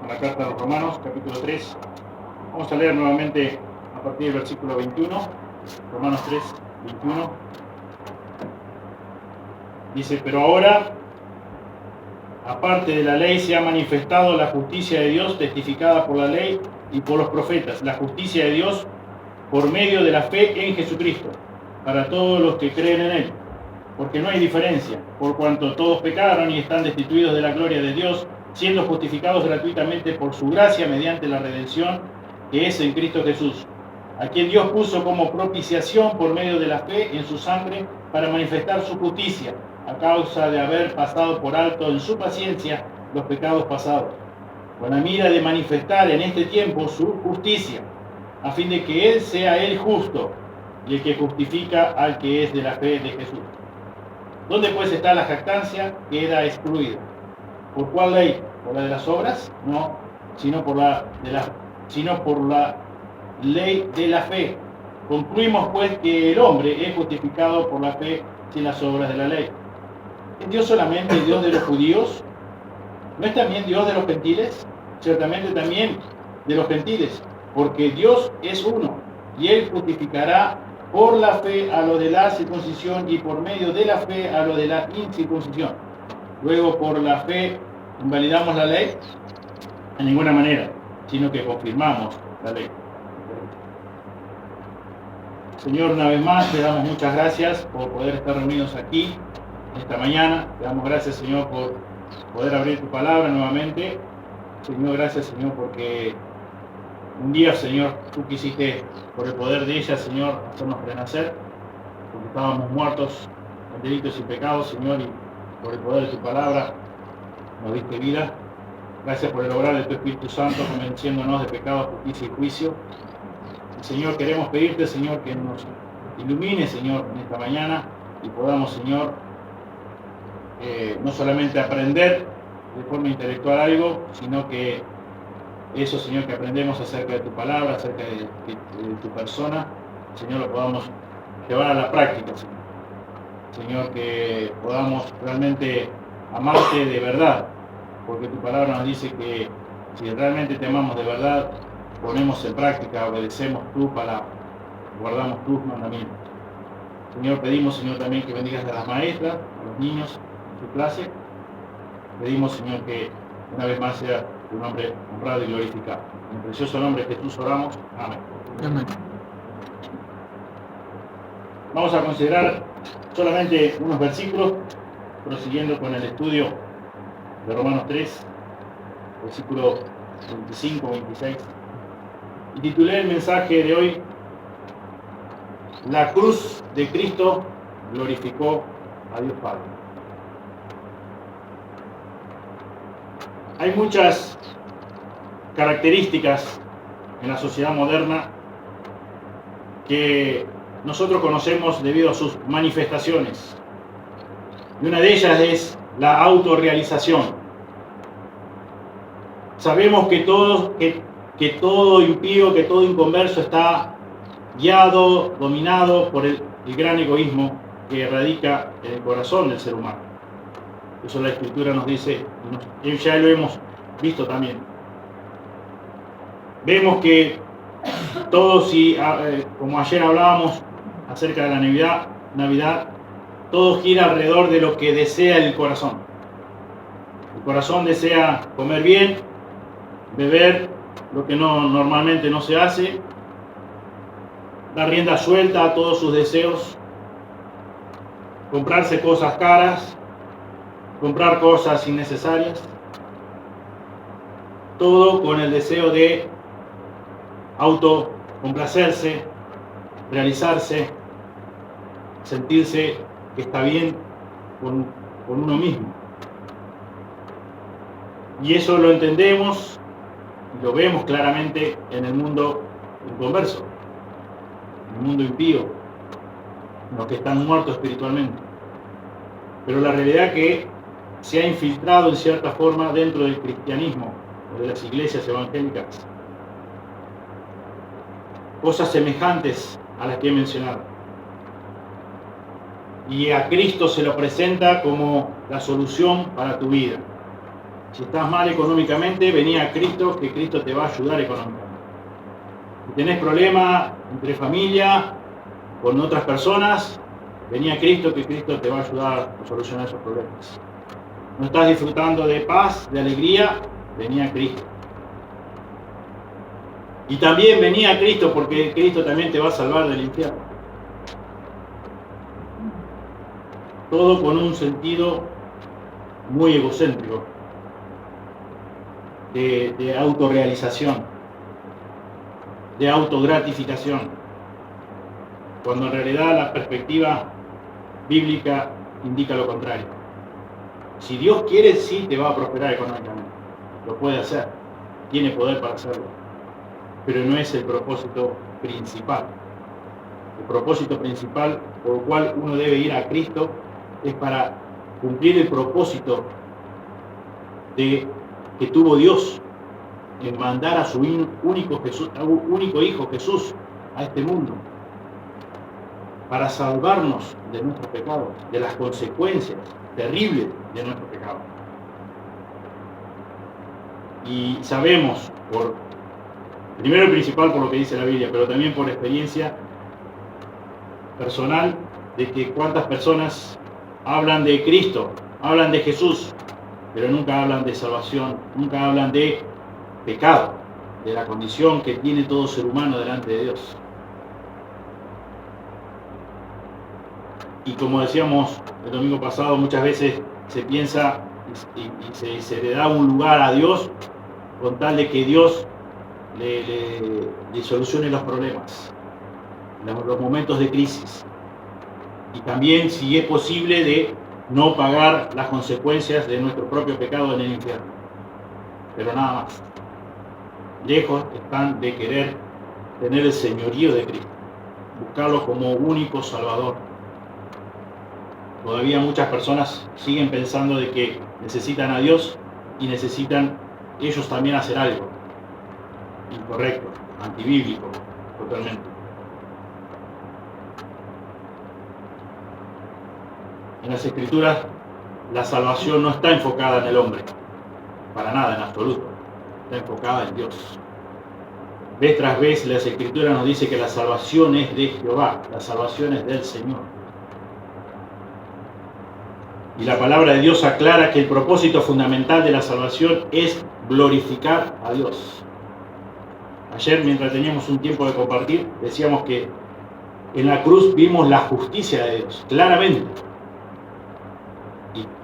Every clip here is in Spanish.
a la carta a los Romanos, capítulo 3. Vamos a leer nuevamente a partir del versículo 21, Romanos 3, 21. Dice, pero ahora, aparte de la ley, se ha manifestado la justicia de Dios, testificada por la ley y por los profetas, la justicia de Dios por medio de la fe en Jesucristo, para todos los que creen en Él. Porque no hay diferencia, por cuanto todos pecaron y están destituidos de la gloria de Dios, siendo justificados gratuitamente por su gracia mediante la redención que es en Cristo Jesús, a quien Dios puso como propiciación por medio de la fe en su sangre para manifestar su justicia, a causa de haber pasado por alto en su paciencia los pecados pasados, con la mira de manifestar en este tiempo su justicia, a fin de que Él sea el justo y el que justifica al que es de la fe de Jesús. ¿Dónde pues está la jactancia? Queda excluida. ¿Por cuál ley? ¿Por la de las obras? No, sino por la ley de la fe. Concluimos pues que el hombre es justificado por la fe sin las obras de la ley. ¿Es Dios solamente Dios de los judíos? ¿No es también Dios de los gentiles? Ciertamente también de los gentiles, porque Dios es uno, y Él justificará por la fe a lo de la circuncisión y por medio de la fe a lo de la incircuncisión. Luego, por la fe, ¿invalidamos la ley? De ninguna manera, sino que confirmamos la ley. Señor, una vez más, te damos muchas gracias por poder estar reunidos aquí esta mañana. Te damos gracias, Señor, por poder abrir tu palabra nuevamente. Señor, gracias, Señor, porque un día, Señor, tú quisiste, por el poder de ella, Señor, hacernos renacer, porque estábamos muertos en delitos y pecados, Señor, y por el poder de tu palabra nos diste vida. Gracias por el obrar de tu Espíritu Santo, convenciéndonos de pecado, justicia y juicio. Y, Señor, queremos pedirte, Señor, que nos ilumine, Señor, en esta mañana y podamos, Señor, no solamente aprender de forma intelectual algo, sino que eso, Señor, que aprendemos acerca de tu palabra, acerca de tu persona, Señor, lo podamos llevar a la práctica, Señor. Señor, que podamos realmente amarte de verdad, porque tu palabra nos dice que si realmente te amamos de verdad, ponemos en práctica, obedecemos tu palabra, guardamos tus mandamientos. Señor, pedimos, Señor, también que bendigas a las maestras, a los niños en su clase. Pedimos, Señor, que una vez más sea tu nombre honrado y glorificado. En el precioso nombre de Jesús oramos. Amén. Amén. Vamos a considerar solamente unos versículos, prosiguiendo con el estudio de Romanos 3, versículo 25, 26. Y titulé el mensaje de hoy, La cruz de Cristo glorificó a Dios Padre. Hay muchas características en la sociedad moderna que nosotros conocemos debido a sus manifestaciones. Y una de ellas es la autorrealización. Sabemos que todo impío, que todo inconverso está guiado, dominado por el gran egoísmo que radica en el corazón del ser humano. Eso la Escritura nos dice, y ya lo hemos visto también. Vemos que todos, como ayer hablábamos acerca de la Navidad, todo gira alrededor de lo que desea el corazón. El corazón desea comer bien, beber lo que normalmente no se hace, dar rienda suelta a todos sus deseos, comprarse cosas caras, comprar cosas innecesarias, todo con el deseo de autocomplacerse, realizarse, sentirse que está bien con uno mismo. Y eso lo entendemos y lo vemos claramente en el mundo inconverso, en el mundo impío, en los que están muertos espiritualmente. Pero la realidad que se ha infiltrado en cierta forma dentro del cristianismo o de las iglesias evangélicas cosas semejantes a las que he mencionado. Y a Cristo se lo presenta como la solución para tu vida. Si estás mal económicamente, vení a Cristo, que Cristo te va a ayudar económicamente. Si tenés problemas entre familia, con otras personas, vení a Cristo, que Cristo te va a ayudar a solucionar esos problemas. No estás disfrutando de paz, de alegría, vení a Cristo. Y también vení a Cristo, porque Cristo también te va a salvar del infierno. Todo con un sentido muy egocéntrico, de autorrealización, de autogratificación, cuando en realidad la perspectiva bíblica indica lo contrario. Si Dios quiere, sí te va a prosperar económicamente, lo puede hacer, tiene poder para hacerlo, pero no es el propósito principal. El propósito principal por el cual uno debe ir a Cristo es para cumplir el propósito que tuvo Dios en mandar a su único Hijo Jesús a este mundo para salvarnos de nuestros pecados, de las consecuencias terribles de nuestros pecados. Y sabemos, primero y principal por lo que dice la Biblia, pero también por experiencia personal, de que cuántas personas hablan de Cristo, hablan de Jesús, pero nunca hablan de salvación, nunca hablan de pecado, de la condición que tiene todo ser humano delante de Dios. Y como decíamos el domingo pasado, muchas veces se piensa y se le da un lugar a Dios con tal de que Dios le solucione los problemas, los momentos de crisis. Y también, si es posible, de no pagar las consecuencias de nuestro propio pecado en el infierno. Pero nada más. Lejos están de querer tener el señorío de Cristo, buscarlo como único Salvador. Todavía muchas personas siguen pensando de que necesitan a Dios y necesitan ellos también hacer algo. Incorrecto, antibíblico, totalmente. En las Escrituras, la salvación no está enfocada en el hombre, para nada, en absoluto. Está enfocada en Dios. Vez tras vez, las Escrituras nos dice que la salvación es de Jehová, la salvación es del Señor. Y la palabra de Dios aclara que el propósito fundamental de la salvación es glorificar a Dios. Ayer, mientras teníamos un tiempo de compartir, decíamos que en la cruz vimos la justicia de Dios, claramente.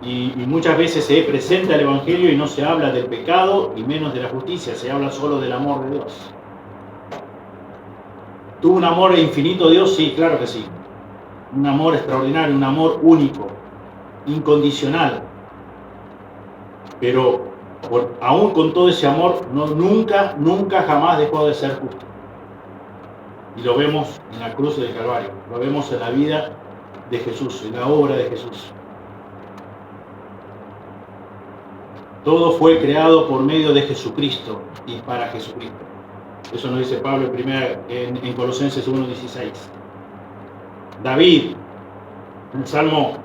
Y muchas veces se presenta el Evangelio y no se habla del pecado y menos de la justicia, se habla solo del amor de Dios. ¿Tuvo un amor infinito Dios? Sí, claro que sí. Un amor extraordinario, un amor único, incondicional. Pero aún con todo ese amor, nunca jamás dejó de ser justo. Y lo vemos en la cruz del Calvario, lo vemos en la vida de Jesús, en la obra de Jesús. Todo fue creado por medio de Jesucristo y para Jesucristo. Eso nos dice Pablo en Colosenses 1:16. David, en el Salmo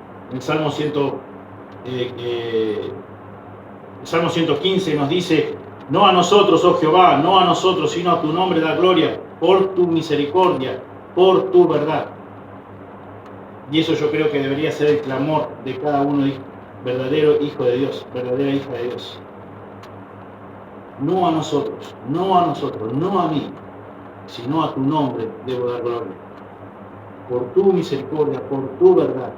115 nos dice: no a nosotros, oh Jehová, no a nosotros, sino a tu nombre da gloria, por tu misericordia, por tu verdad. Y eso yo creo que debería ser el clamor de cada uno, verdadero hijo de Dios, verdadera hija de Dios. No a nosotros, no a mí, sino a tu nombre debo dar gloria. Por tu misericordia, por tu verdad.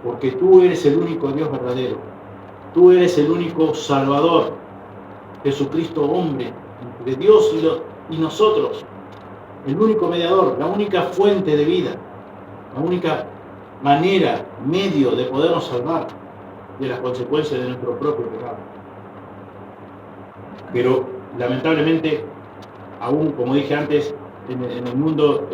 Porque tú eres el único Dios verdadero. Tú eres el único Salvador. Jesucristo, hombre, entre Dios y nosotros. El único mediador, la única fuente de vida. La única manera, medio de podernos salvar de las consecuencias de nuestro propio pecado. Pero lamentablemente, aún como dije antes, en el mundo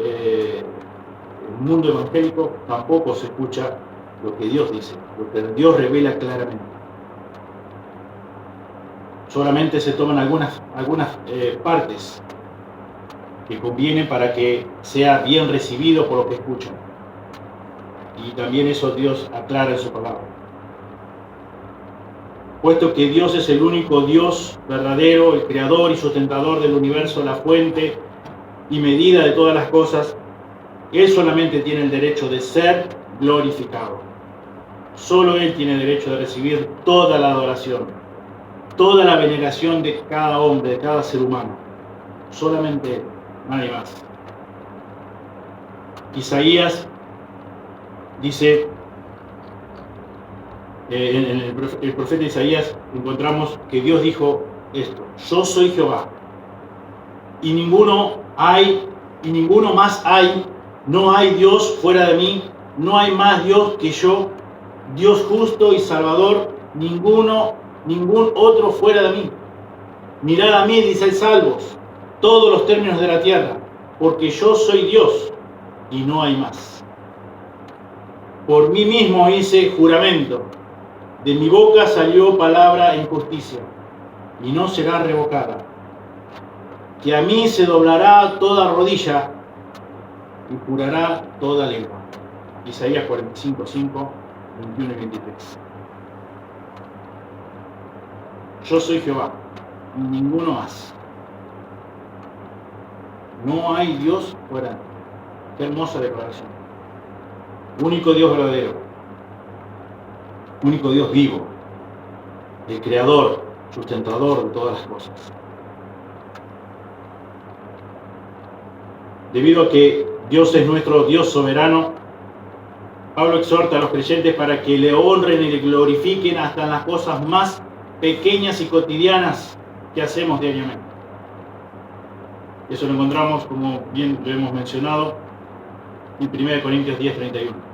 evangélico tampoco se escucha lo que Dios dice, lo que Dios revela claramente. Solamente se toman algunas partes que convienen para que sea bien recibido por los que escuchan. Y también eso Dios aclara en su palabra. puesto que Dios es el único Dios verdadero, el creador y sustentador del universo, la fuente y medida de todas las cosas, Él solamente tiene el derecho de ser glorificado. Solo Él tiene derecho de recibir toda la adoración, toda la veneración de cada hombre, de cada ser humano. Solamente Él, nadie más. Isaías dice, en el profeta Isaías encontramos que Dios dijo esto: yo soy Jehová, y ninguno más hay, no hay Dios fuera de mí, no hay más Dios que yo, Dios justo y salvador, ningún otro fuera de mí. Mirad a mí, dice el Salmos, todos los términos de la tierra, porque yo soy Dios y no hay más. Por mí mismo hice juramento, de mi boca salió palabra en justicia, y no será revocada. Que a mí se doblará toda rodilla y jurará toda lengua. Isaías 45, 5, 21 y 23. Yo soy Jehová, y ninguno más. No hay Dios fuera de mí. Qué hermosa declaración. Único Dios verdadero, único Dios vivo, el creador, sustentador de todas las cosas. Debido a que Dios es nuestro Dios soberano, Pablo exhorta a los creyentes para que le honren y le glorifiquen hasta en las cosas más pequeñas y cotidianas que hacemos diariamente. Eso lo encontramos, como bien lo hemos mencionado, en 1 Corintios 10, 31.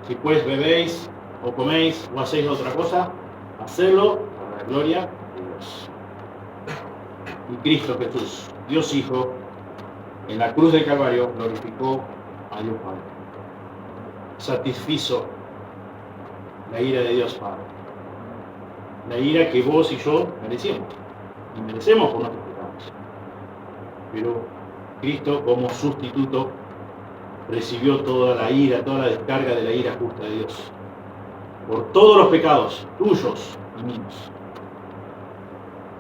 Si pues bebéis o coméis o hacéis otra cosa, hacedlo para la gloria de Dios. Y Cristo Jesús, Dios Hijo, en la cruz del Calvario glorificó a Dios Padre. Satisfizo la ira de Dios Padre. La ira que vos y yo merecíamos. Y merecemos por nuestros pecados. Pero Cristo, como sustituto, recibió toda la ira, toda la descarga de la ira justa de Dios. Por todos los pecados, tuyos y míos.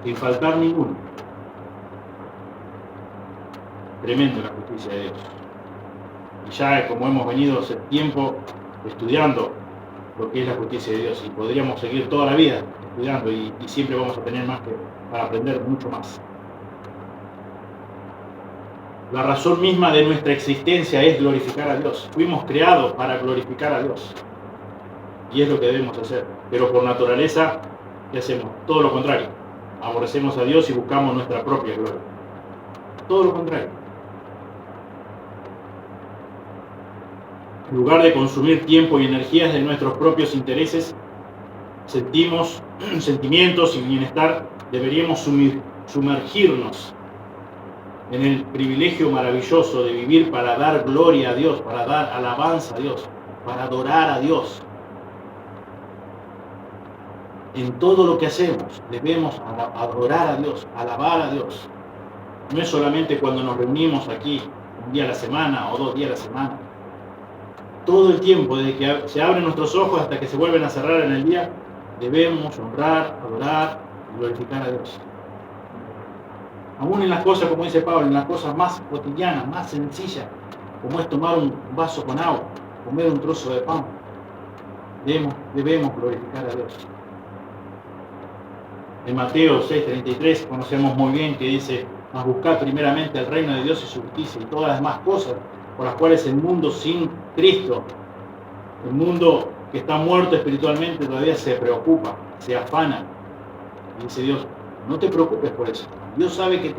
Sin faltar ninguno. Tremendo la justicia de Dios. Y ya como hemos venido hace tiempo estudiando lo que es la justicia de Dios, y podríamos seguir toda la vida estudiando y siempre vamos a tener más que para aprender mucho más. La razón misma de nuestra existencia es glorificar a Dios. Fuimos creados para glorificar a Dios. Y es lo que debemos hacer. Pero por naturaleza, ¿qué hacemos? Todo lo contrario. Aborrecemos a Dios y buscamos nuestra propia gloria. Todo lo contrario. En lugar de consumir tiempo y energías de nuestros propios intereses, sentimientos y bienestar, deberíamos sumergirnos en el privilegio maravilloso de vivir para dar gloria a Dios, para dar alabanza a Dios, para adorar a Dios. En todo lo que hacemos debemos adorar a Dios, alabar a Dios. No es solamente cuando nos reunimos aquí, un día a la semana o 2 días a la semana. Todo el tiempo, desde que se abren nuestros ojos hasta que se vuelven a cerrar en el día, debemos honrar, adorar y glorificar a Dios. Aún en las cosas, como dice Pablo, en las cosas más cotidianas, más sencillas, como es tomar un vaso con agua, comer un trozo de pan, debemos glorificar a Dios. En Mateo 6:33 conocemos muy bien que dice: mas buscad primeramente el reino de Dios y su justicia, y todas las demás cosas por las cuales el mundo sin Cristo, el mundo que está muerto espiritualmente, todavía se preocupa, se afana. Y dice Dios: no te preocupes por eso. Dios sabe que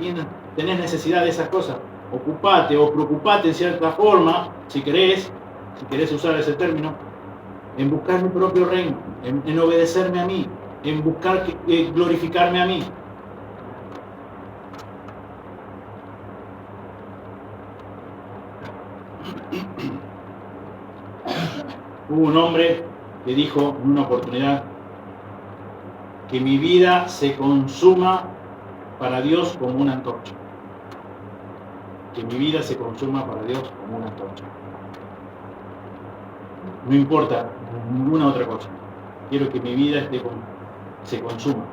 tenés necesidad de esas cosas. Ocupate o preocupate en cierta forma, si querés usar ese término, en buscar mi propio reino, en obedecerme a mí, en buscar glorificarme a mí. Hubo un hombre que dijo en una oportunidad: que mi vida se consuma para Dios como una antorcha. Que mi vida se consuma para Dios como una antorcha. No importa ninguna otra cosa. Quiero que mi vida esté se consuma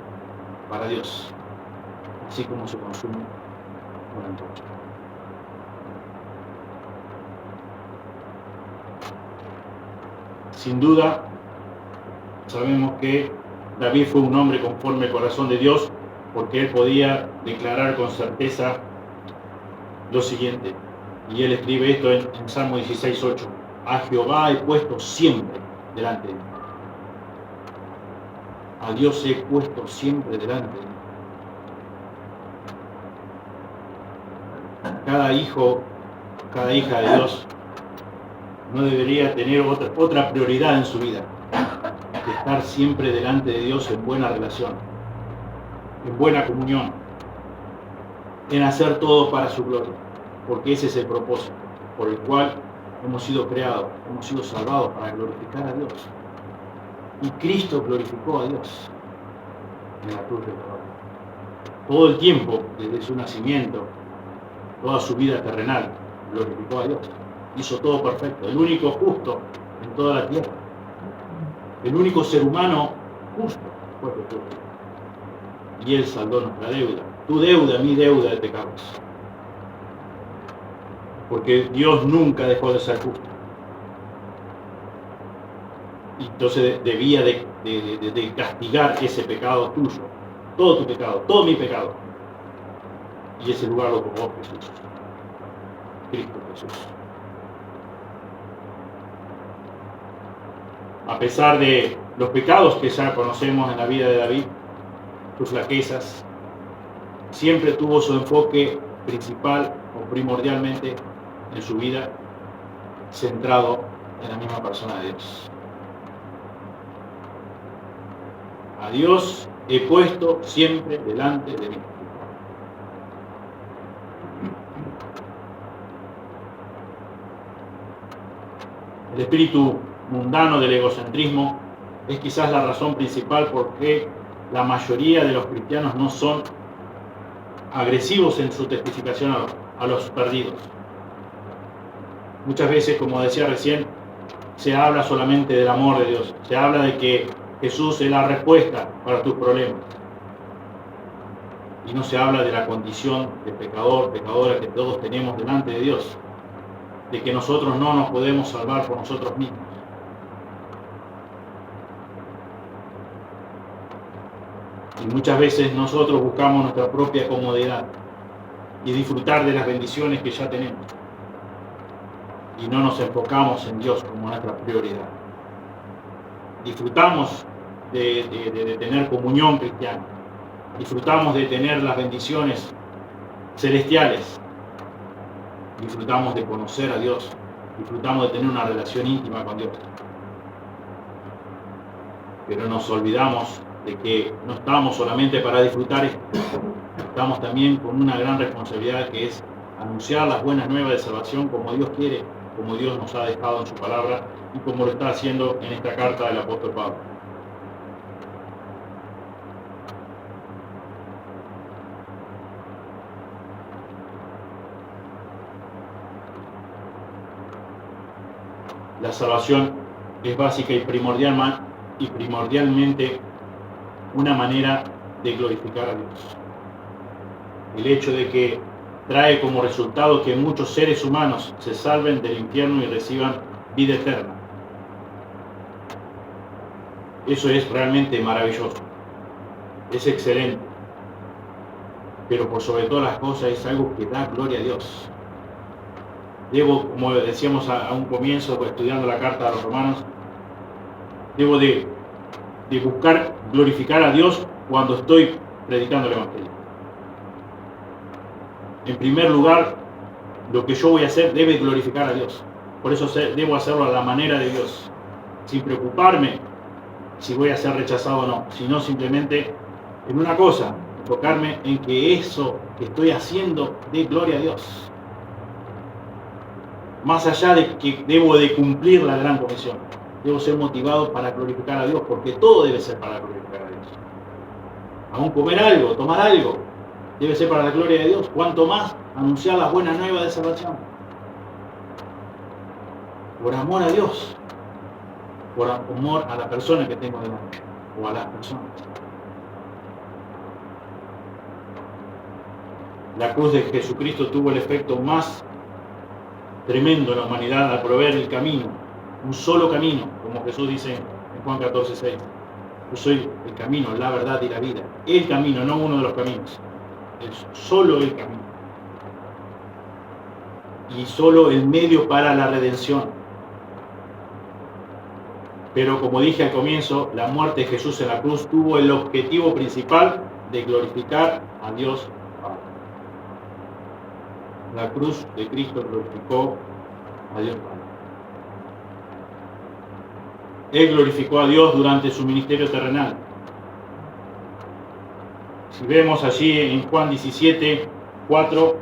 para Dios, así como se consume una antorcha. Sin duda, sabemos que David fue un hombre conforme al corazón de Dios, porque él podía declarar con certeza lo siguiente, y él escribe esto en Salmo 16:8: a Jehová he puesto siempre delante de mí. A Dios he puesto siempre delante de mí. Cada hijo, cada hija de Dios no debería tener otra prioridad en su vida que estar siempre delante de Dios en buena relación, en buena comunión, en hacer todo para su gloria, porque ese es el propósito por el cual hemos sido creados, hemos sido salvados, para glorificar a Dios. Y Cristo glorificó a Dios en la cruz del Calvario. Todo el tiempo, desde su nacimiento, toda su vida terrenal, glorificó a Dios. Hizo todo perfecto, el único justo en toda la tierra. El único ser humano justo fue Jesús. Y Él saldó nuestra deuda. Tu deuda, mi deuda de pecados. Porque Dios nunca dejó de ser justo. Y entonces debía de castigar ese pecado tuyo. Todo tu pecado, todo mi pecado. Y ese lugar lo ocupó Jesús. Cristo Jesús. A pesar de los pecados que ya conocemos en la vida de David, sus flaquezas, siempre tuvo su enfoque principal o primordialmente en su vida centrado en la misma persona de Dios. A Dios he puesto siempre delante de mí. El espíritu mundano del egocentrismo es quizás la razón principal por qué la mayoría de los cristianos no son agresivos en su testificación a los perdidos. Muchas veces, como decía recién, se habla solamente del amor de Dios, se habla de que Jesús es la respuesta para tus problemas. Y no se habla de la condición de pecador, pecadora que todos tenemos delante de Dios, de que nosotros no nos podemos salvar por nosotros mismos. Y muchas veces nosotros buscamos nuestra propia comodidad y disfrutar de las bendiciones que ya tenemos. Y no nos enfocamos en Dios como nuestra prioridad. Disfrutamos de tener comunión cristiana. Disfrutamos de tener las bendiciones celestiales. Disfrutamos de conocer a Dios. Disfrutamos de tener una relación íntima con Dios. Pero nos olvidamos de que no estamos solamente para disfrutar esto. Estamos también con una gran responsabilidad, que es anunciar las buenas nuevas de salvación como Dios quiere, como Dios nos ha dejado en su palabra y como lo está haciendo en esta carta del apóstol Pablo. La salvación es básica y primordialmente una manera de glorificar a Dios. El hecho de que trae como resultado que muchos seres humanos se salven del infierno y reciban vida eterna. Eso es realmente maravilloso. Es excelente. Pero por sobre todas las cosas es algo que da gloria a Dios. Debo, como decíamos a un comienzo, estudiando la carta a los romanos, debo de buscar glorificar a Dios cuando estoy predicando el Evangelio. En primer lugar, lo que yo voy a hacer debe glorificar a Dios. Por eso debo hacerlo a la manera de Dios, sin preocuparme si voy a ser rechazado o no, sino simplemente en una cosa, enfocarme en que eso que estoy haciendo dé gloria a Dios. Más allá de que debo de cumplir la gran comisión, debo ser motivado para glorificar a Dios, porque todo debe ser para glorificar a Dios. Aún comer algo, tomar algo, debe ser para la gloria de Dios. Cuanto más anunciar las buenas nuevas de salvación. Por amor a Dios, por amor a la persona que tengo delante, o a las personas. La cruz de Jesucristo tuvo el efecto más tremendo en la humanidad al proveer el camino, un solo camino, como Jesús dice en Juan 14:6. Yo soy el camino, la verdad y la vida. El camino, no uno de los caminos. Es solo el camino. Y solo el medio para la redención. Pero como dije al comienzo, la muerte de Jesús en la cruz tuvo el objetivo principal de glorificar a Dios Padre. La cruz de Cristo glorificó a Dios Padre. Él glorificó a Dios durante su ministerio terrenal. Si vemos allí en Juan 17:4,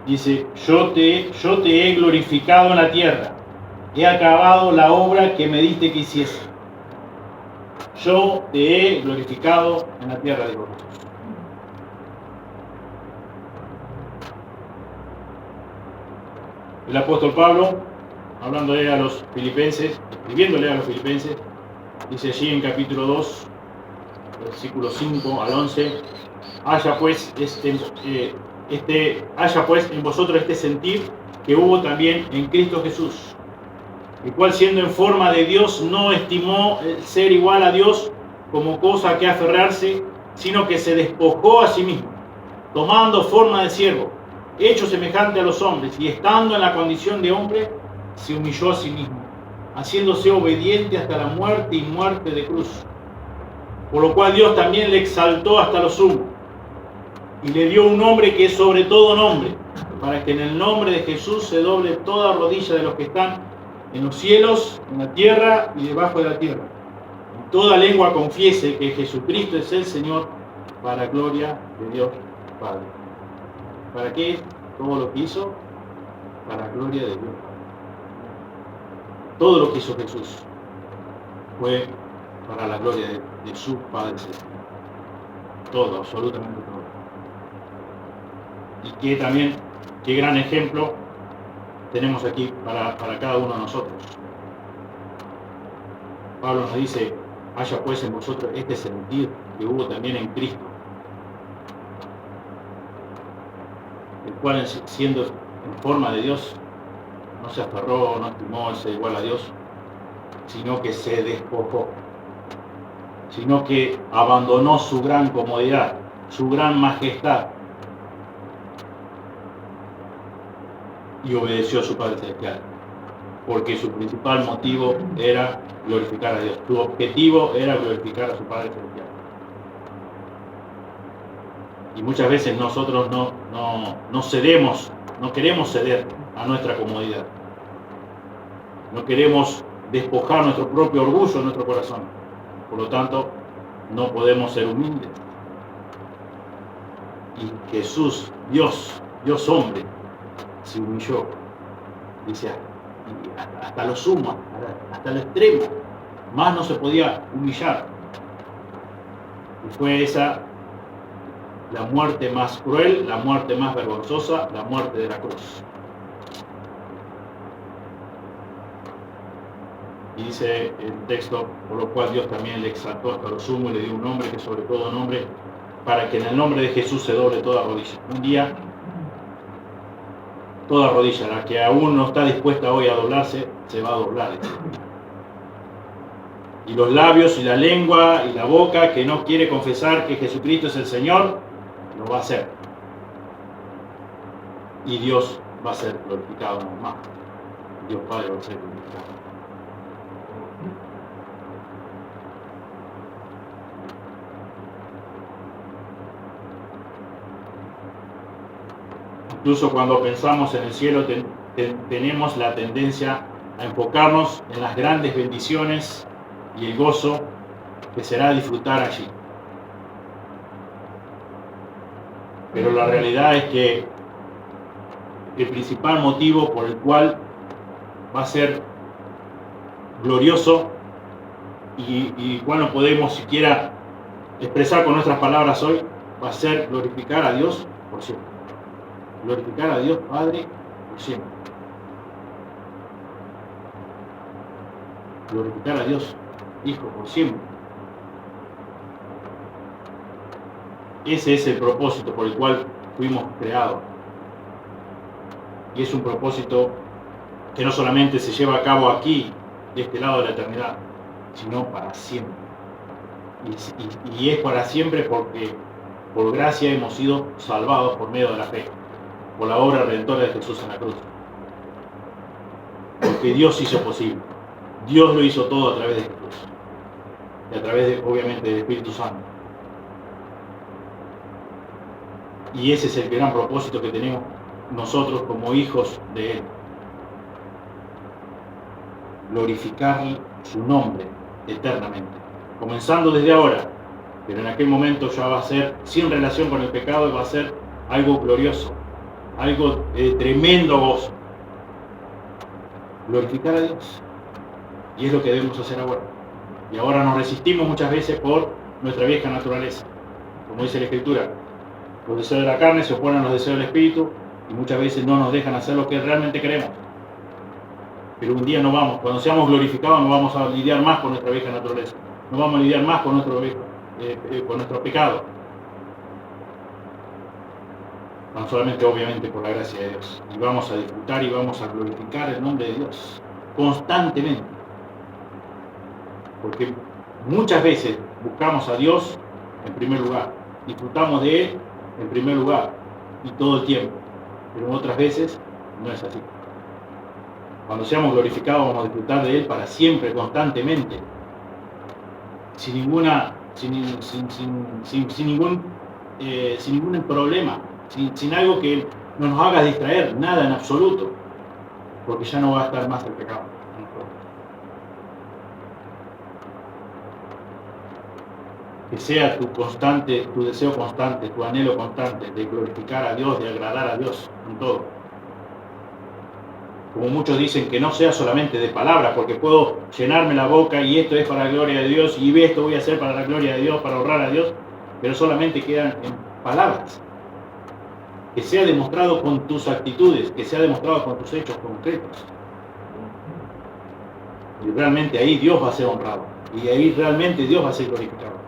dice, yo te he glorificado en la tierra, he acabado la obra que me diste que hiciese. Yo te he glorificado en la tierra, dijo Jesús. El apóstol Pablo, hablándole a los filipenses, escribiéndole a los filipenses, dice allí en capítulo 2, versículos 5 al 11, haya pues en vosotros este sentir que hubo también en Cristo Jesús, el cual siendo en forma de Dios no estimó el ser igual a Dios como cosa a que aferrarse, sino que se despojó a sí mismo, tomando forma de siervo, hecho semejante a los hombres, y estando en la condición de hombre, se humilló a sí mismo, haciéndose obediente hasta la muerte y muerte de cruz. Por lo cual Dios también le exaltó hasta lo sumo, y le dio un nombre que es sobre todo nombre, para que en el nombre de Jesús se doble toda rodilla de los que están en los cielos, en la tierra y debajo de la tierra. Y toda lengua confiese que Jesucristo es el Señor, para gloria de Dios Padre. ¿Para qué todo lo que hizo? Para gloria de Dios Padre. Todo lo que hizo Jesús fue para la gloria de su Padre Celestial. Todo, absolutamente todo. Y que también, qué gran ejemplo tenemos aquí para cada uno de nosotros. Pablo nos dice, haya pues en vosotros este sentir que hubo también en Cristo, el cual siendo en forma de Dios, no se aferró, no estimó ser igual a Dios, sino que se despojó, sino que abandonó su gran comodidad, su gran majestad, y obedeció a su Padre Celestial, porque su principal motivo era glorificar a Dios. Su objetivo era glorificar a su Padre Celestial. Y muchas veces nosotros no cedemos, no queremos ceder a nuestra comodidad. No queremos despojar nuestro propio orgullo en nuestro corazón. Por lo tanto, no podemos ser humildes. Y Jesús, Dios hombre, se humilló, dice, hasta lo sumo, hasta lo extremo, más no se podía humillar. Y fue esa la muerte más cruel, la muerte más vergonzosa, la muerte de la cruz. Y dice el texto, por lo cual Dios también le exaltó hasta lo sumo y le dio un nombre que sobre todo nombre, para que en el nombre de Jesús se doble toda rodilla. Un día, toda rodilla, la que aún no está dispuesta hoy a doblarse, se va a doblar. Y los labios y la lengua y la boca que no quiere confesar que Jesucristo es el Señor, lo va a hacer. Y Dios va a ser glorificado aún más. Dios Padre va a ser glorificado. Incluso cuando pensamos en el cielo tenemos la tendencia a enfocarnos en las grandes bendiciones y el gozo que será disfrutar allí. Pero la realidad es que el principal motivo por el cual va a ser glorioso y cual no podemos siquiera expresar con nuestras palabras hoy, va a ser glorificar a Dios por siempre. Glorificar a Dios Padre por siempre. glorificar a Dios, Hijo, por siempre. Ese es el propósito por el cual fuimos creados. Y es un propósito que no solamente se lleva a cabo aquí, de este lado de la eternidad, sino para siempre. Y es para siempre porque por gracia hemos sido salvados por medio de la fe, por la obra redentora de Jesús en la cruz. Porque Dios hizo posible. Dios lo hizo todo a través de Jesús. Y a través, obviamente, del Espíritu Santo. Y ese es el gran propósito que tenemos nosotros como hijos de Él. Glorificar su nombre eternamente. Comenzando desde ahora, pero en aquel momento ya va a ser sin relación con el pecado y va a ser algo glorioso, algo de tremendo gozo. Glorificar a Dios. Y es lo que debemos hacer ahora. Y ahora nos resistimos muchas veces por nuestra vieja naturaleza. Como dice la Escritura, los deseos de la carne se oponen a los deseos del Espíritu y muchas veces no nos dejan hacer lo que realmente queremos. Pero un día no vamos, cuando seamos glorificados, no vamos a lidiar más con nuestra vieja naturaleza. No vamos a lidiar más con nuestro pecado. Tan solamente, obviamente, por la gracia de Dios. Y vamos a disfrutar y vamos a glorificar el nombre de Dios constantemente. Porque muchas veces buscamos a Dios en primer lugar. Disfrutamos de Él en primer lugar y todo el tiempo. Pero otras veces no es así. Cuando seamos glorificados vamos a disfrutar de Él para siempre, constantemente. Sin ningún problema, sin algo que no nos haga distraer, nada en absoluto, porque ya no va a estar más el pecado. Que sea tu deseo constante, tu anhelo constante de glorificar a Dios, de agradar a Dios en todo. Como muchos dicen, que no sea solamente de palabras, porque puedo llenarme la boca y esto es para la gloria de Dios y esto voy a hacer para la gloria de Dios, para honrar a Dios, pero solamente quedan en palabras. Que sea demostrado con tus actitudes, que sea demostrado con tus hechos concretos. Y realmente ahí Dios va a ser honrado y ahí realmente Dios va a ser glorificado.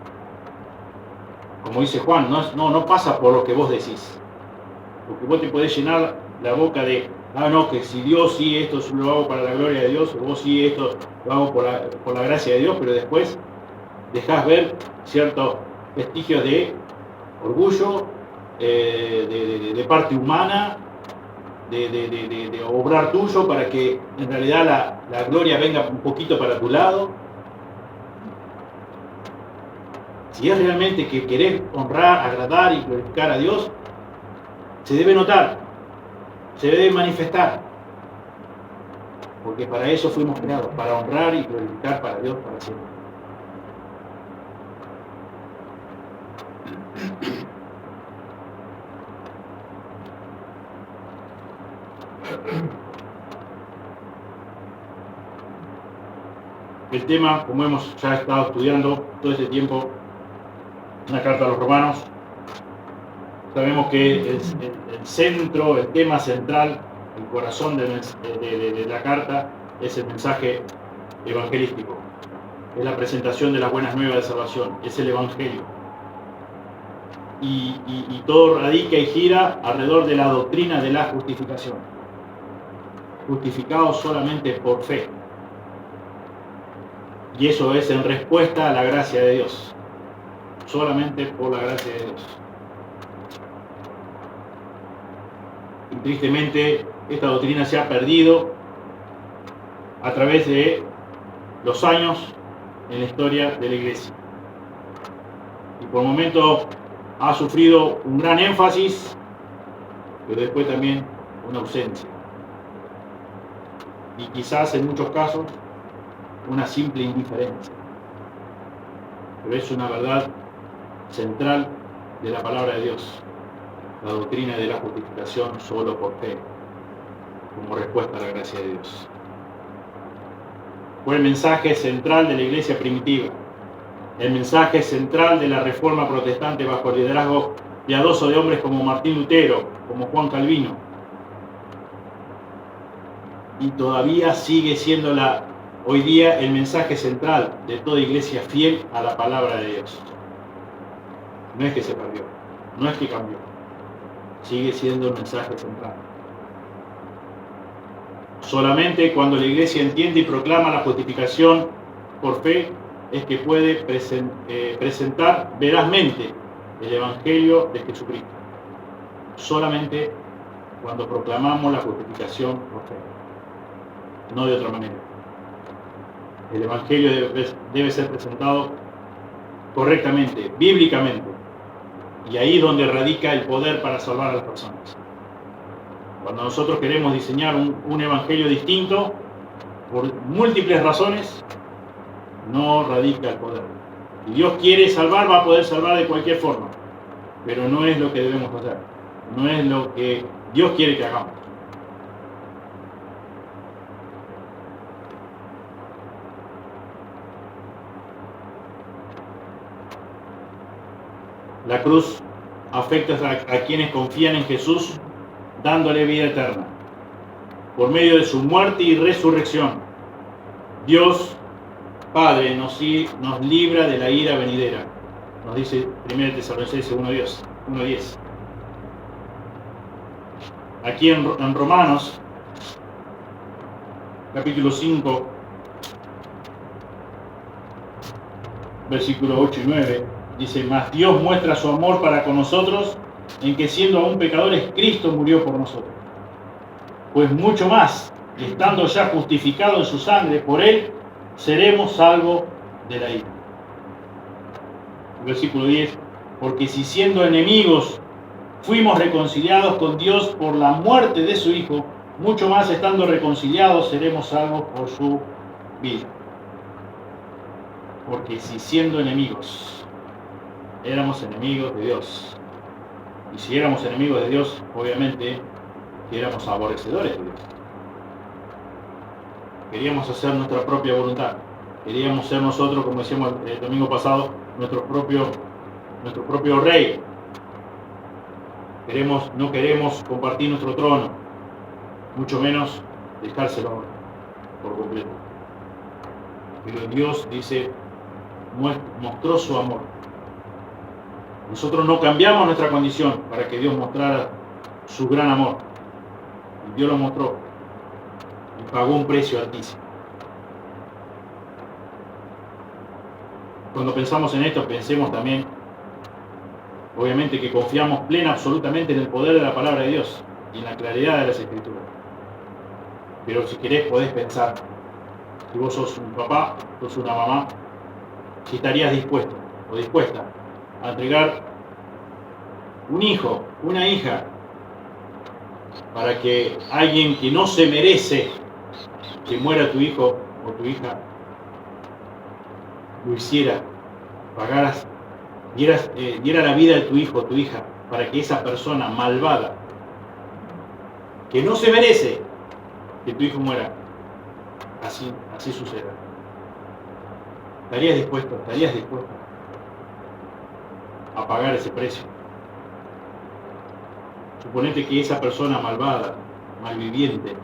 Como dice Juan, no pasa por lo que vos decís, porque vos te podés llenar la boca de no, que si Dios sí, esto lo hago para la gloria de Dios, o vos sí, esto lo hago por la gracia de Dios, pero después dejás ver ciertos vestigios de orgullo, de parte humana, de obrar tuyo para que en realidad la gloria venga un poquito para tu lado. Si es realmente que querés honrar, agradar y glorificar a Dios, se debe notar, se debe manifestar. Porque para eso fuimos creados, para honrar y glorificar para Dios para siempre. El tema, como hemos ya estado estudiando todo este tiempo, una carta a los romanos, sabemos que el centro, el tema central, el corazón de la carta es el mensaje evangelístico, es la presentación de las buenas nuevas de salvación, es el evangelio. Y todo radica y gira alrededor de la doctrina de la justificación. Justificados solamente por fe. Y eso es en respuesta a la gracia de Dios. Solamente por la gracia de Dios. Y tristemente esta doctrina se ha perdido a través de los años en la historia de la Iglesia. Y por momentos ha sufrido un gran énfasis, pero después también una ausencia. Y quizás en muchos casos una simple indiferencia. Pero es una verdad central de la palabra de Dios, la doctrina de la justificación solo por fe, como respuesta a la gracia de Dios. Fue el mensaje central de la iglesia primitiva, el mensaje central de la reforma protestante bajo el liderazgo piadoso de hombres como Martín Lutero, como Juan Calvino. Y todavía sigue siendo la hoy día el mensaje central de toda iglesia fiel a la palabra de Dios. No es que se perdió, no es que cambió, sigue siendo el mensaje central. Solamente cuando la iglesia entiende y proclama la justificación por fe es que puede presentar verazmente el Evangelio de Jesucristo. Solamente cuando proclamamos la justificación por fe, no de otra manera. El Evangelio debe ser presentado correctamente, bíblicamente, y ahí es donde radica el poder para salvar a las personas. Cuando nosotros queremos diseñar un evangelio distinto, por múltiples razones, no radica el poder. Si Dios quiere salvar, va a poder salvar de cualquier forma, pero no es lo que debemos hacer, no es lo que Dios quiere que hagamos. La cruz afecta a quienes confían en Jesús, dándole vida eterna. Por medio de su muerte y resurrección, Dios Padre nos libra de la ira venidera. Nos dice 1 Tesalonicenses 1:10. Aquí en Romanos, capítulo 5, versículo 8 y 9, dice: mas Dios muestra su amor para con nosotros en que siendo aún pecadores, Cristo murió por nosotros. Pues mucho más, estando ya justificado en su sangre, por Él seremos salvos de la ira. Versículo 10, porque si siendo enemigos fuimos reconciliados con Dios por la muerte de su Hijo, mucho más estando reconciliados seremos salvos por su vida. Porque si siendo enemigos, éramos enemigos de Dios, y si éramos enemigos de Dios, obviamente que éramos aborrecedores de Dios. Queríamos hacer nuestra propia voluntad. Queríamos ser nosotros, como decíamos el domingo pasado, nuestro propio rey. No queremos compartir nuestro trono, mucho menos dejárselo por completo. Pero Dios dice, mostró su amor. Nosotros no cambiamos nuestra condición para que Dios mostrara su gran amor. Y Dios lo mostró y pagó un precio altísimo. Cuando pensamos en esto, pensemos también, obviamente, que confiamos plena, absolutamente en el poder de la palabra de Dios y en la claridad de las Escrituras. Pero si querés, podés pensar, si vos sos un papá, sos una mamá, si estarías dispuesto o dispuesta a entregar un hijo, una hija, para que alguien que no se merece que muera tu hijo o tu hija, lo hiciera, pagaras, diera la vida de tu hijo o tu hija, para que esa persona malvada, que no se merece que tu hijo muera, así suceda? ¿Estarías dispuesto a pagar ese precio? Suponete que esa persona malvada, malviviente,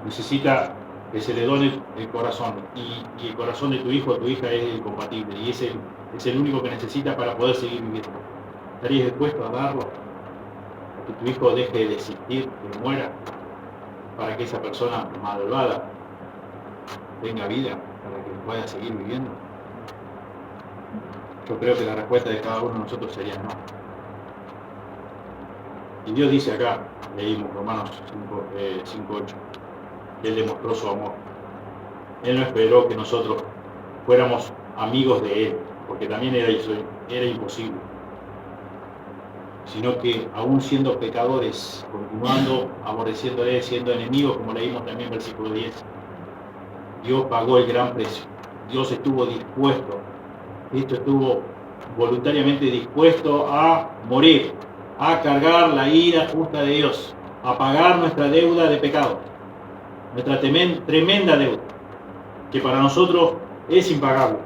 necesita que se le done el corazón, y el corazón de tu hijo o tu hija es el compatible, y es el único que necesita para poder seguir viviendo. ¿Estarías dispuesto a darlo? A que tu hijo deje de existir, que muera, para que esa persona malvada tenga vida, para que pueda seguir viviendo? Yo creo que la respuesta de cada uno de nosotros sería no. Y Dios dice acá, leímos Romanos 5:8, que Él demostró su amor. Él no esperó que nosotros fuéramos amigos de Él, porque también era imposible, sino que aún siendo pecadores, continuando aborreciéndole, siendo enemigos, como leímos también en versículo 10, Dios pagó el gran precio. Dios estuvo dispuesto, Cristo estuvo voluntariamente dispuesto a morir, a cargar la ira justa de Dios, a pagar nuestra deuda de pecado, nuestra tremenda deuda, que para nosotros es impagable.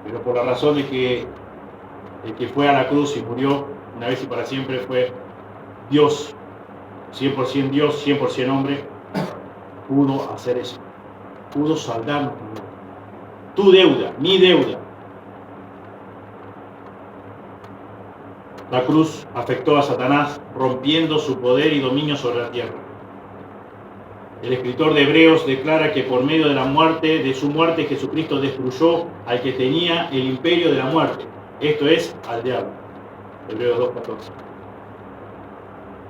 Pero por la razón de que el que fue a la cruz y murió una vez y para siempre fue Dios, 100% Dios, 100% hombre, pudo hacer eso. Pudo saldar nuestra deuda. Tu deuda, mi deuda. La cruz afectó a Satanás, rompiendo su poder y dominio sobre la tierra. El escritor de Hebreos declara que por medio de la muerte, de su muerte, Jesucristo destruyó al que tenía el imperio de la muerte. Esto es, al diablo. Hebreos 2:14.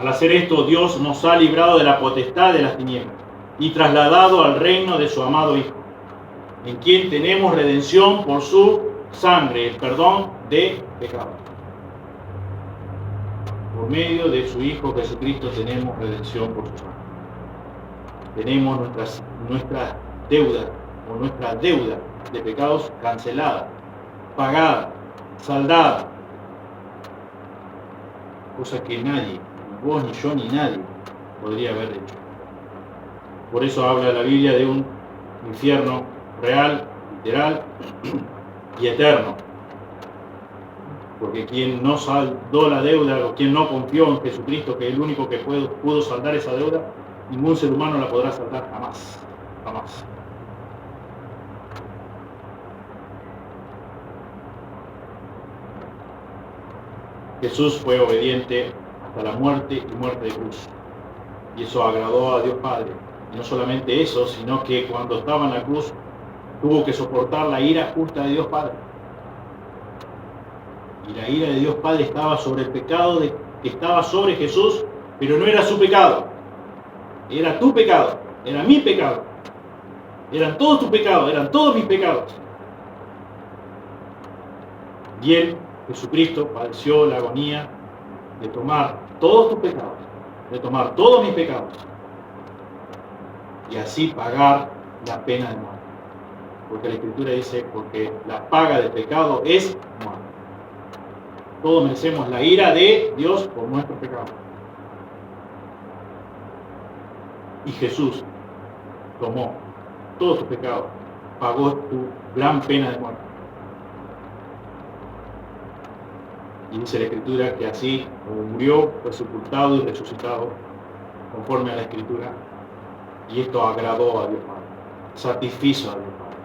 Al hacer esto, Dios nos ha librado de la potestad de las tinieblas y trasladado al reino de su amado Hijo, en quien tenemos redención por su sangre, el perdón de pecados. Por medio de su Hijo Jesucristo tenemos redención por su sangre. Tenemos nuestra deuda o nuestra deuda de pecados cancelada, pagada, saldada. Cosa que nadie, ni vos, ni yo, ni nadie podría haber hecho. Por eso habla la Biblia de un infierno real, literal y eterno. Porque quien no saldó la deuda o quien no confió en Jesucristo, que es el único que pudo saldar esa deuda, ningún ser humano la podrá saldar jamás, jamás. Jesús fue obediente hasta la muerte y muerte de cruz. Y eso agradó a Dios Padre. Y no solamente eso, sino que cuando estaba en la cruz tuvo que soportar la ira justa de Dios Padre. Y la ira de Dios Padre estaba sobre el pecado que estaba sobre Jesús, pero no era su pecado. Era tu pecado, era mi pecado. Eran todos tus pecados, eran todos mis pecados. Y Él, Jesucristo, padeció la agonía de tomar todos tus pecados, de tomar todos mis pecados, y así pagar la pena de muerte. Porque la Escritura dice, porque la paga del pecado es muerte. Todos merecemos la ira de Dios por nuestros pecados. Y Jesús tomó todos tus pecados, pagó tu gran pena de muerte. Y dice la Escritura que así, como murió, fue sepultado y resucitado, conforme a la Escritura. Y esto agradó a Dios Padre, satisfizo a Dios Padre.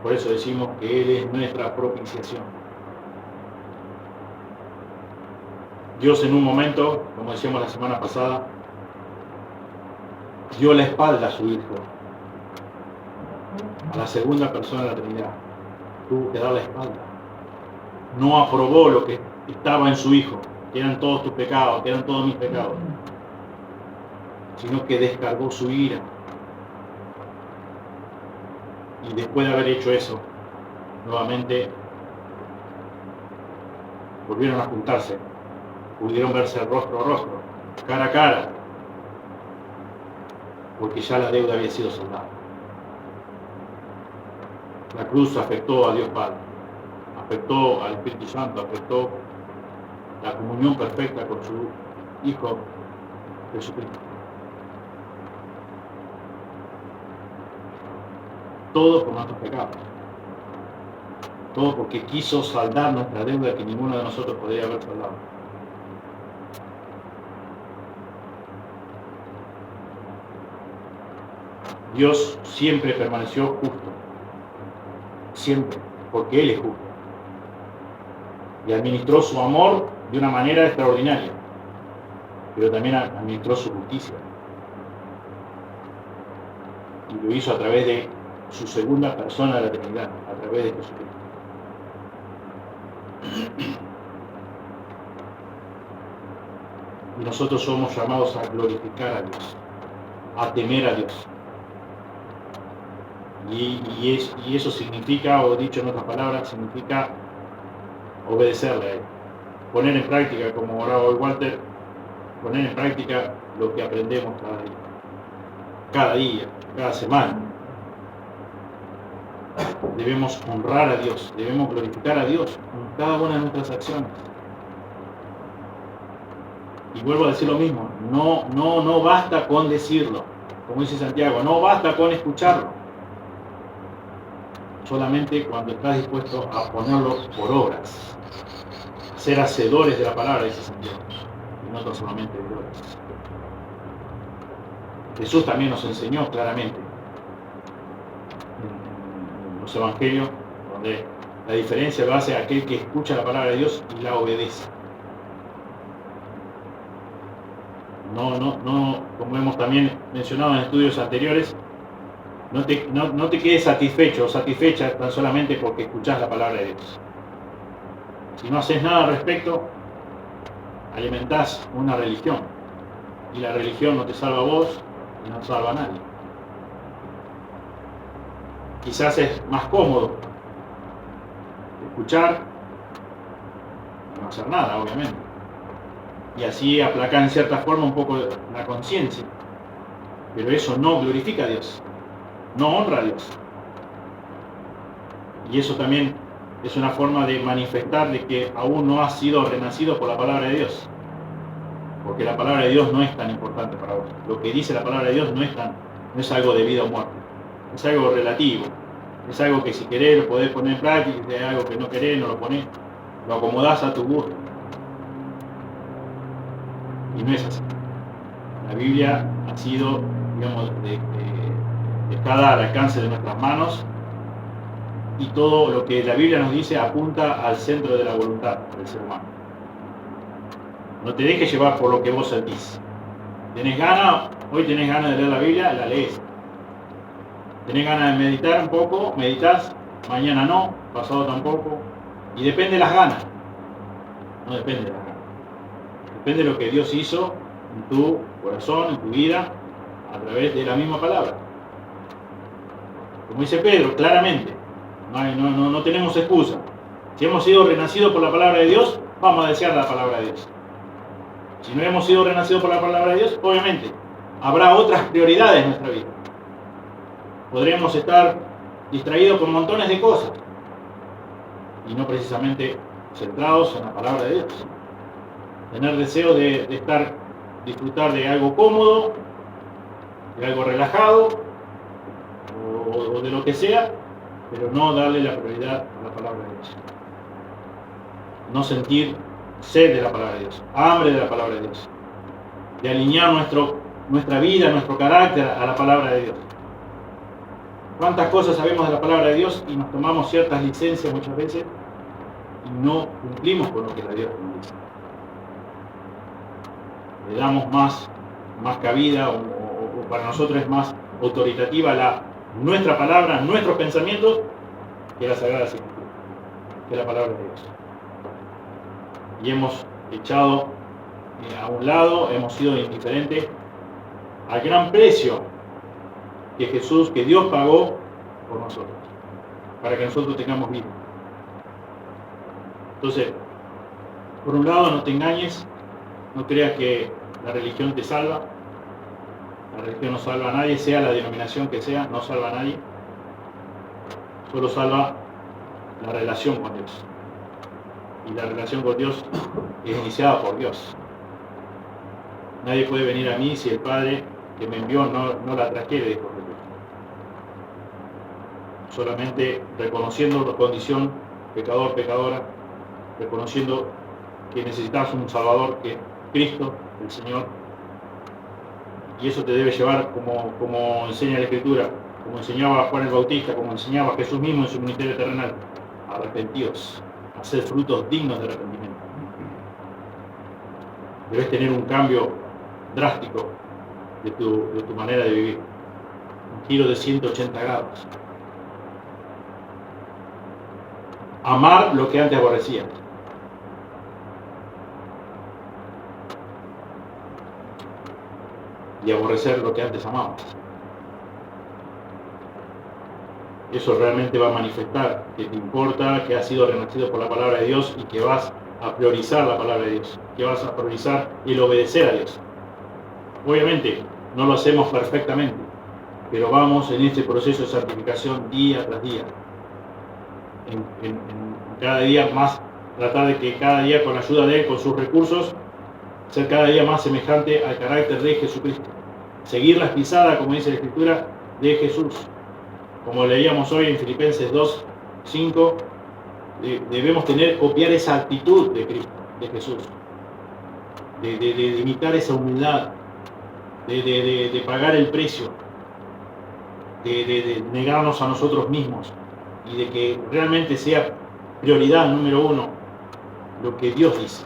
Por eso decimos que Él es nuestra propiciación. Dios en un momento, como decíamos la semana pasada, dio la espalda a su Hijo, a la segunda persona de la Trinidad. Tuvo que dar la espalda. No aprobó lo que estaba en su Hijo, que eran todos tus pecados, que eran todos mis pecados, sino que descargó su ira. Y después de haber hecho eso, nuevamente volvieron a juntarse, pudieron verse rostro a rostro, cara a cara, porque ya la deuda había sido saldada. La cruz afectó a Dios Padre, afectó al Espíritu Santo, afectó la comunión perfecta con su Hijo Jesucristo. Todo por nuestros pecados. Todo porque quiso saldar nuestra deuda que ninguno de nosotros podría haber saldado. Dios siempre permaneció justo. Siempre, porque Él es justo. Y administró su amor de una manera extraordinaria, pero también administró su justicia. Y lo hizo a través de su segunda persona de la Trinidad, a través de Jesucristo. Y nosotros somos llamados a glorificar a Dios, a temer a Dios. Y eso significa, o dicho en otras palabras, significa obedecerle a Él. Poner en práctica, como oraba hoy Walter, poner en práctica lo que aprendemos cada día, cada semana. Debemos honrar a Dios, debemos glorificar a Dios con cada una de nuestras acciones. Y vuelvo a decir lo mismo, no basta con decirlo, como dice Santiago, no basta con escucharlo. Solamente cuando estás dispuesto a ponerlo por obras, ser hacedores de la palabra, dice Santiago, y no solamente oidores. Jesús también nos enseñó claramente en los evangelios, donde la diferencia lo hace aquel que escucha la palabra de Dios y la obedece. No, como hemos también mencionado en estudios anteriores, no te quedes satisfecho o satisfecha tan solamente porque escuchás la palabra de Dios. Si no haces nada al respecto, alimentás una religión. Y la religión no te salva a vos y no salva a nadie. Quizás es más cómodo escuchar y no hacer nada, obviamente. Y así aplacar en cierta forma un poco la conciencia. Pero eso no glorifica a Dios, no honra a Dios. Y eso también es una forma de manifestar de que aún no has sido renacido por la palabra de Dios. Porque la palabra de Dios no es tan importante para vos. Lo que dice la palabra de Dios no es algo de vida o muerte. Es algo relativo. Es algo que si querés lo podés poner en práctica, si hay algo que no querés, no lo ponés. Lo acomodás a tu gusto. Y no es así. La Biblia ha sido, digamos, está al alcance de nuestras manos, y todo lo que la Biblia nos dice apunta al centro de la voluntad del ser humano. No te dejes llevar por lo que vos sentís. ¿Tenés ganas? Hoy tenés ganas de leer la Biblia, la lees. ¿Tenés ganas de meditar un poco? Meditas. Mañana no, pasado tampoco. Y depende de las ganas. No depende de las ganas. Depende de lo que Dios hizo en tu corazón, en tu vida, a través de la misma palabra. Como dice Pedro, claramente, no tenemos excusa. Si hemos sido renacidos por la palabra de Dios, vamos a desear la palabra de Dios. Si no hemos sido renacidos por la palabra de Dios, obviamente, habrá otras prioridades en nuestra vida. Podríamos estar distraídos con montones de cosas y no precisamente centrados en la palabra de Dios. Tener deseo de disfrutar de algo cómodo, de algo relajado o de lo que sea, pero no darle la prioridad a la palabra de Dios. No sentir sed de la palabra de Dios, hambre de la palabra de Dios, de alinear nuestra vida, nuestro carácter a la palabra de Dios. ¿Cuántas cosas sabemos de la palabra de Dios y nos tomamos ciertas licencias muchas veces y no cumplimos con lo que la Dios nos dice? Le damos más cabida o para nosotros es más autoritativa nuestra palabra, nuestros pensamientos, que la Sagrada Escritura, que la palabra de Dios. Y hemos echado a un lado, hemos sido indiferentes al gran precio que Dios pagó por nosotros, para que nosotros tengamos vida. Entonces, por un lado, no te engañes, no creas que la religión te salva. La religión no salva a nadie, sea la denominación que sea, no salva a nadie. Solo salva la relación con Dios. Y la relación con Dios es iniciada por Dios. Nadie puede venir a mí si el Padre que me envió no la trajere, dijo Jesús. Solamente reconociendo la condición pecador, pecadora, reconociendo que necesitas un Salvador, que es Cristo, el Señor. Y eso te debe llevar, como enseña la Escritura, como enseñaba Juan el Bautista, como enseñaba Jesús mismo en su ministerio terrenal: arrepentidos, hacer frutos dignos de arrepentimiento. Debes tener un cambio drástico de tu manera de vivir, un giro de 180 grados. Amar lo que antes aborrecías. Y aborrecer lo que antes amabas. Eso realmente va a manifestar que te importa, que has sido renacido por la palabra de Dios y que vas a priorizar la palabra de Dios, que vas a priorizar el obedecer a Dios. Obviamente no lo hacemos perfectamente, pero vamos en este proceso de santificación día tras día. En cada día más, tratar de que cada día, con la ayuda de Él, con sus recursos, ser cada día más semejante al carácter de Jesucristo. Seguir las pisadas, como dice la Escritura, de Jesús. Como leíamos hoy en Filipenses 2:5, debemos copiar esa actitud de Cristo, de Jesús, de imitar esa humildad, de pagar el precio, de negarnos a nosotros mismos y de que realmente sea prioridad número uno lo que Dios dice.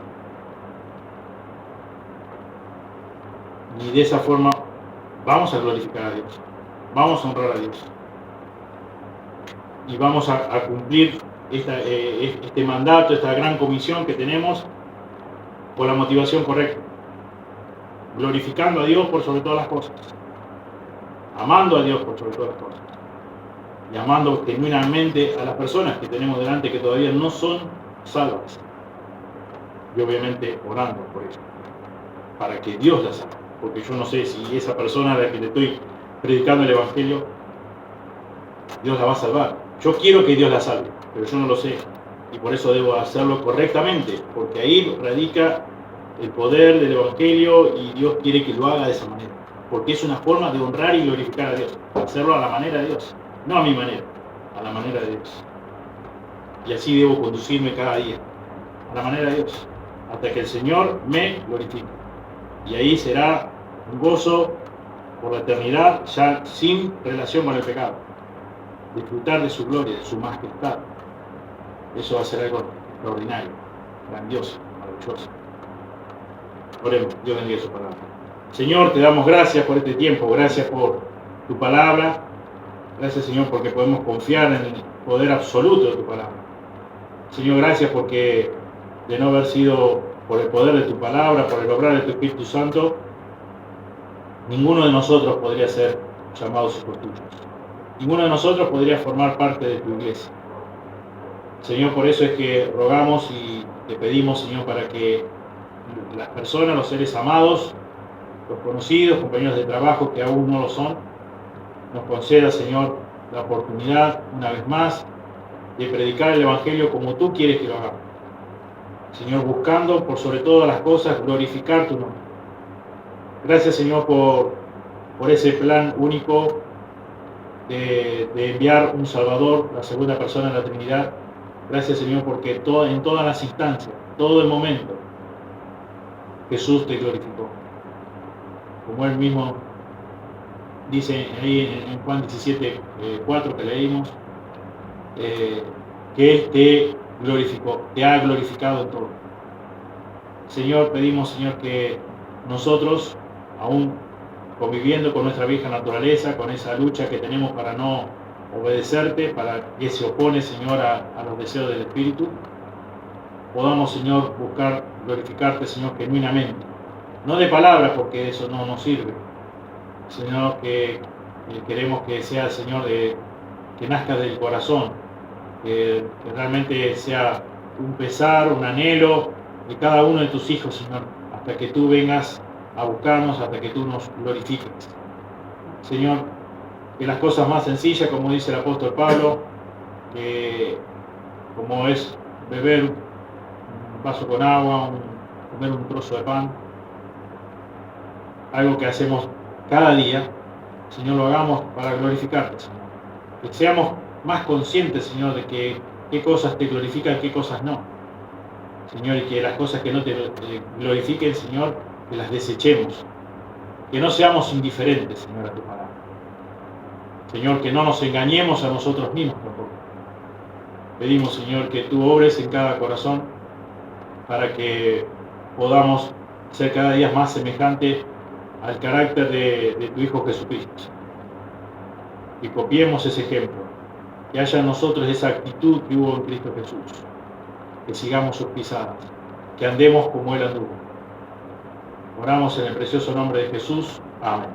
Y de esa forma vamos a glorificar a Dios, vamos a honrar a Dios y vamos a cumplir este mandato, esta gran comisión que tenemos por la motivación correcta, glorificando a Dios por sobre todas las cosas, amando a Dios por sobre todas las cosas y amando genuinamente a las personas que tenemos delante que todavía no son salvas, y obviamente orando por ello, para que Dios las salve, porque yo no sé si esa persona a la que le estoy predicando el Evangelio, Dios la va a salvar. Yo quiero que Dios la salve, pero yo no lo sé, y por eso debo hacerlo correctamente, porque ahí radica el poder del Evangelio y Dios quiere que lo haga de esa manera, porque es una forma de honrar y glorificar a Dios, hacerlo a la manera de Dios, no a mi manera, a la manera de Dios. Y así debo conducirme cada día, a la manera de Dios, hasta que el Señor me glorifique. Y ahí será un gozo por la eternidad, ya sin relación con el pecado. Disfrutar de su gloria, de su majestad. Eso va a ser algo extraordinario, grandioso, maravilloso. Oremos, Dios bendiga su palabra. Señor, te damos gracias por este tiempo, gracias por tu palabra, gracias, Señor, porque podemos confiar en el poder absoluto de tu palabra. Señor, gracias porque de no haber sido por el poder de tu palabra, por el obrar de tu Espíritu Santo, ninguno de nosotros podría ser llamados hijos tuyos. Ninguno de nosotros podría formar parte de tu iglesia. Señor, por eso es que rogamos y te pedimos, Señor, para que las personas, los seres amados, los conocidos, compañeros de trabajo que aún no lo son, nos conceda, Señor, la oportunidad, una vez más, de predicar el Evangelio como tú quieres que lo hagamos. Señor, buscando por sobre todas las cosas glorificar tu nombre. Gracias, Señor, por ese plan único de enviar un Salvador, la segunda persona de la Trinidad. Gracias, Señor, porque en todas las instancias, todo el momento, Jesús te glorificó. Como Él mismo dice ahí en Juan 17:4 que leímos, que Él te glorificó, te ha glorificado en todo. Señor, pedimos, Señor, que nosotros, aún conviviendo con nuestra vieja naturaleza, con esa lucha que tenemos para no obedecerte, para que se opone, Señor, a los deseos del Espíritu, podamos, Señor, buscar glorificarte, Señor, genuinamente. No de palabras, porque eso no nos sirve, sino que queremos que sea, Señor, que nazca del corazón, que realmente sea un pesar, un anhelo de cada uno de tus hijos, Señor, hasta que tú vengas a buscarnos, hasta que tú nos glorifiques. Señor, que las cosas más sencillas, como dice el apóstol Pablo, que como es beber un vaso con agua, comer un trozo de pan, algo que hacemos cada día, Señor, lo hagamos para glorificarte, Señor. Que seamos más conscientes, Señor, de qué cosas te glorifican, qué cosas no. Señor, y que las cosas que no te glorifiquen, Señor, que las desechemos. Que no seamos indiferentes, Señor, a tu palabra. Señor, que no nos engañemos a nosotros mismos tampoco. Pedimos, Señor, que tú obres en cada corazón para que podamos ser cada día más semejantes al carácter de tu Hijo Jesucristo. Y copiemos ese ejemplo. Que haya en nosotros esa actitud que hubo en Cristo Jesús. Que sigamos sus pisadas. Que andemos como Él anduvo. Oramos en el precioso nombre de Jesús. Amén.